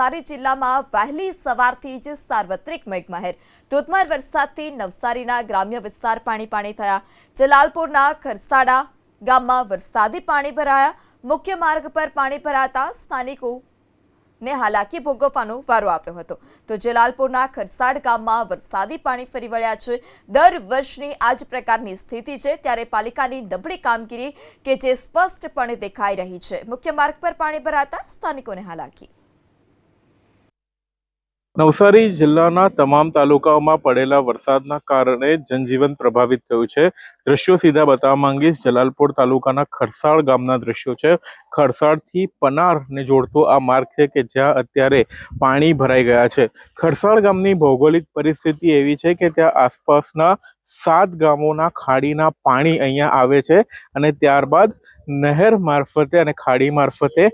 નવસારી જિલ્લામાં વહેલી સવારથી જ સાર્વત્રિક મેઘમહેર ધોધમાર વરસાદથી નવસારીના ગ્રામ્ય વિસ્તાર પાણી થયા। જલાલપુરના ખરસાડા ગામમાં વરસાદી પાણી ભરાયા। મુખ્ય માર્ગ પર પાણી ભરાતા સ્થાનિકોને હાલાકી ભોગવવાનો વારો આવ્યો હતો। તો જલાલપુરના ખરસાડ ગામમાં વરસાદી પાણી ફરી વળ્યા છે। દર વર્ષની આ જ પ્રકારની સ્થિતિ છે, ત્યારે પાલિકાની નબળી કામગીરી કે જે સ્પષ્ટપણે દેખાઈ રહી છે। મુખ્ય માર્ગ પર પાણી ભરાતા સ્થાનિકોને હાલાકી। નવસારી જિલ્લાના તમામ તાલુકાઓમાં પડેલા વરસાદના કારણે જનજીવન પ્રભાવિત થયું છે। દ્રશ્યો સીધા બતાવવા માંગીશ। જલાલપોર તાલુકાના ખરસાડ ગામના દ્રશ્યો છે। ખરસાડથી પનારને જોડતો આ માર્ગ છે કે જ્યાં અત્યારે પાણી ભરાઈ ગયા છે। ખરસાડ ગામની ભૌગોલિક પરિસ્થિતિ એવી છે કે ત્યાં આસપાસના 7 ગામોના ખાડીના પાણી અહીંયા આવે છે અને ત્યારબાદ નહેર મારફતે અને ખાડી મારફતે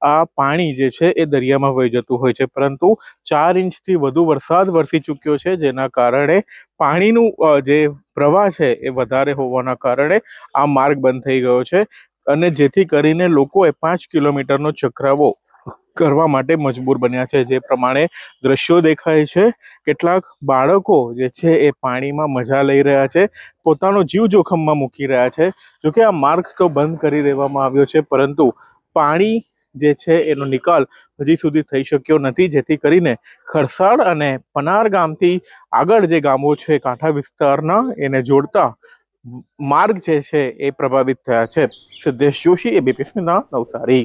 આ પાણી જે છે એ દરિયામાં વહી જતું હોય છે, પરંતુ 4 ઇંચથી વધુ વરસાદ વરસી ચૂક્યો છે, જેના કારણે પાણીનું જે પ્રવાહ છે એ વધારે હોવાના કારણે આ માર્ગ બંધ થઈ ગયો છે અને જેથી કરીને લોકોએ 5 કિલોમીટરનો ચક્રાવો કરવા માટે મજબૂર બન્યા છે। જે પ્રમાણે દ્રશ્યો દેખાય છે, કેટલાક બાળકો જે છે એ પાણીમાં મજા લઈ રહ્યા છે, પોતાનો જીવ જોખમમાં મૂકી રહ્યા છે। જોકે આ માર્ગ તો બંધ કરી દેવામાં આવ્યો છે, પરંતુ પાણી જે છે એનો નિકાલ હજી સુધી થઈ શક્યો નથી, જેથી કરીને ખરસાડ અને પનાર ગામથી આગળ જે ગામો છે કાંઠા વિસ્તારના એને જોડતા માર્ગ જે છે એ પ્રભાવિત થયા છે। Siddhesh Joshi, ABP news, Navsari.